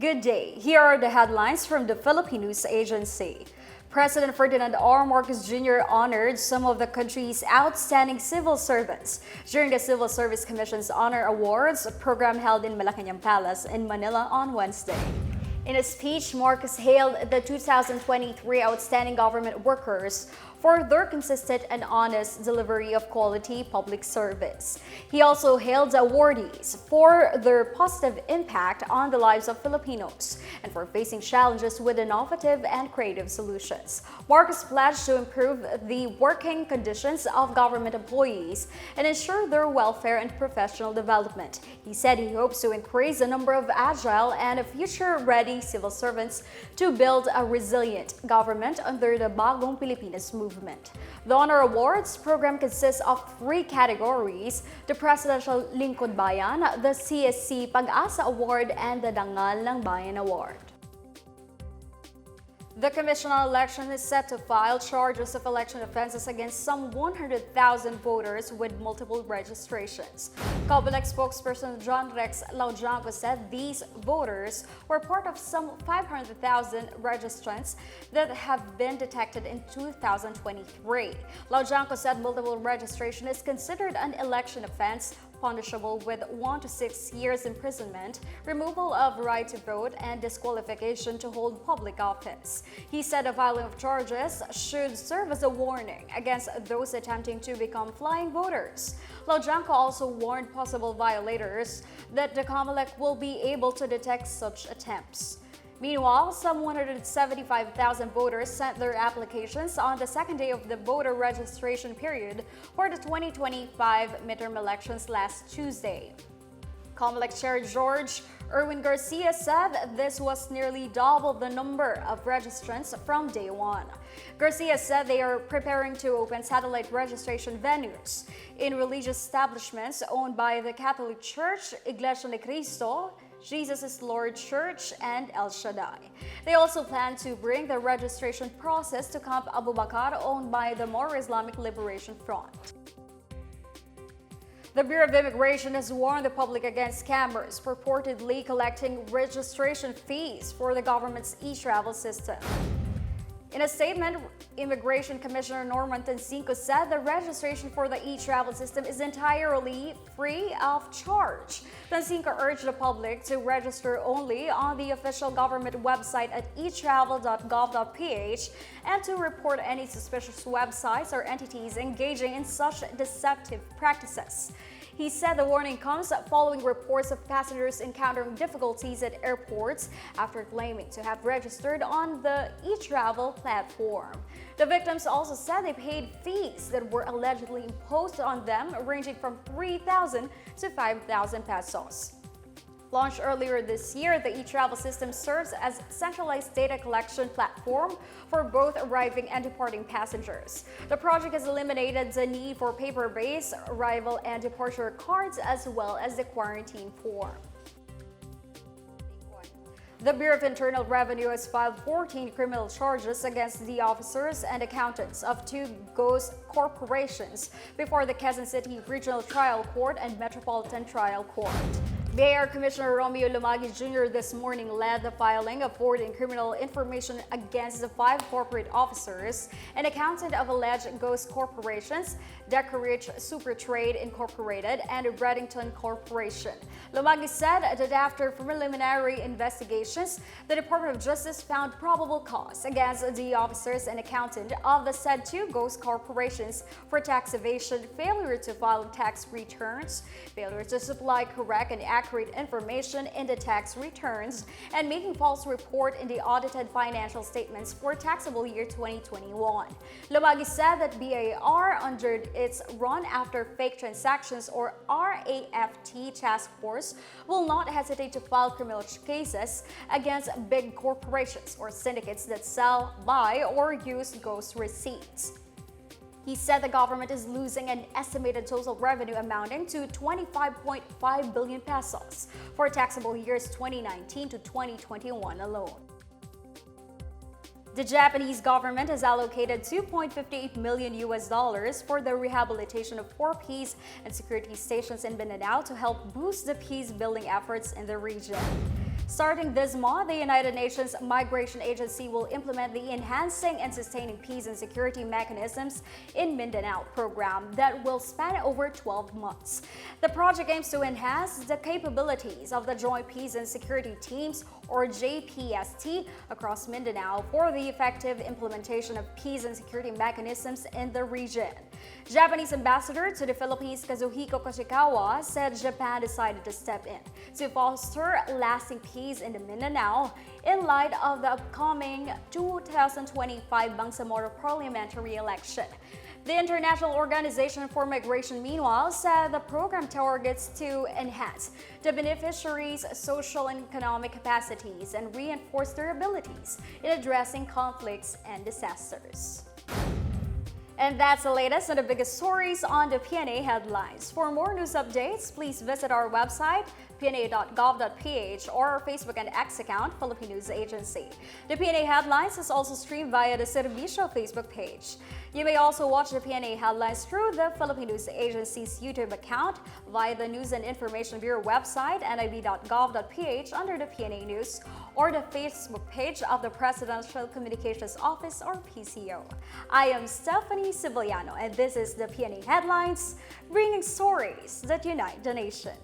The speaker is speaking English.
Good day. Here are the headlines from the Philippine News Agency. President Ferdinand R. Marcos Jr. honored some of the country's outstanding civil servants during the Civil Service Commission's Honor Awards program held in Malacanang Palace in Manila on Wednesday. In a speech, Marcos hailed the 2023 outstanding government workers for their consistent and honest delivery of quality public service. He also hailed the awardees for their positive impact on the lives of Filipinos and for facing challenges with innovative and creative solutions. Marcos pledged to improve the working conditions of government employees and ensure their welfare and professional development. He said he hopes to increase the number of agile and future-ready civil servants to build a resilient government under the Bagong Pilipinas movement. The Honor Awards program consists of 3 categories: the Presidential Lingkod Bayan, the CSC Pag-asa Award, and the Dangal ng Bayan Award. The Commission on Election is set to file charges of election offenses against some 100,000 voters with multiple registrations. Comelec spokesperson John Rex Laujanco said these voters were part of some 500,000 registrants that have been detected in 2023. Laujanco said multiple registration is considered an election offense, punishable with 1 to 6 years imprisonment, removal of right to vote, and disqualification to hold public office. He said the filing of charges should serve as a warning against those attempting to become flying voters. Laujanco also warned possible violators that the Comelec will be able to detect such attempts. Meanwhile, some 175,000 voters sent their applications on the second day of the voter registration period for the 2025 midterm elections last Tuesday. Comelec Chair George Erwin Garcia said this was nearly double the number of registrants from day one. Garcia said they are preparing to open satellite registration venues in religious establishments owned by the Catholic Church, Iglesia ni Cristo, Jesus is Lord Church, and El Shaddai. They also plan to bring the registration process to Camp Abu Bakar, owned by the More Islamic Liberation Front. The Bureau of Immigration has warned the public against scammers purportedly collecting registration fees for the government's e-travel system. In a statement, Immigration Commissioner Norman Tancinco said the registration for the e-travel system is entirely free of charge. Tancinco urged the public to register only on the official government website at etravel.gov.ph and to report any suspicious websites or entities engaging in such deceptive practices. He said the warning comes following reports of passengers encountering difficulties at airports after claiming to have registered on the e-travel platform. The victims also said they paid fees that were allegedly imposed on them, ranging from 3,000 to 5,000 pesos. Launched earlier this year, the e-travel system serves as a centralized data collection platform for both arriving and departing passengers. The project has eliminated the need for paper-based arrival and departure cards as well as the quarantine form. The Bureau of Internal Revenue has filed 14 criminal charges against the officers and accountants of 2 ghost corporations before the Quezon City Regional Trial Court and Metropolitan Trial Court. Mayor Commissioner Romeo Lumagi Jr. this morning led the filing of 14 criminal information against the 5 corporate officers and accountant of alleged ghost corporations, Decorich Supertrade Incorporated and Reddington Corporation. Lumagi said that after preliminary investigations, the Department of Justice found probable cause against the officers and accountant of the said 2 ghost corporations for tax evasion, failure to file tax returns, failure to supply correct and accurate information in the tax returns, and making false report in the audited financial statements for taxable year 2021. Lumagi said that BAR, under its Run After Fake Transactions or RAFT task force, will not hesitate to file criminal cases against big corporations or syndicates that sell, buy, or use ghost receipts. He said the government is losing an estimated total revenue amounting to 25.5 billion pesos for taxable years 2019 to 2021 alone. The Japanese government has allocated $2.58 million for the rehabilitation of 4 peace and security stations in Mindanao to help boost the peace-building efforts in the region. Starting this month, the United Nations Migration Agency will implement the Enhancing and Sustaining Peace and Security Mechanisms in Mindanao program that will span over 12 months. The project aims to enhance the capabilities of the Joint Peace and Security Teams, or JPST, across Mindanao for the effective implementation of peace and security mechanisms in the region. Japanese ambassador to the Philippines, Kazuhiko Koshikawa, said Japan decided to step in to foster lasting peace in the Mindanao in light of the upcoming 2025 Bangsamoro parliamentary election. The International Organization for Migration, meanwhile, said the program targets to enhance the beneficiaries' social and economic capacities and reinforce their abilities in addressing conflicts and disasters. And that's the latest and the biggest stories on the Pna Headlines. For more news updates, please visit our website, pna.gov.ph, or our Facebook and X account, Philippine News Agency. The Pna Headlines is also streamed via the Servicio Facebook page. You may also watch the Pna Headlines through the Philippine News Agency's YouTube account, via the News and Information Bureau website, nib.gov.ph under the Pna News, or the Facebook page of the Presidential Communications Office, or PCO. I am Stephanie Civiliano, and this is the Pna Headlines, bringing stories that unite the nation.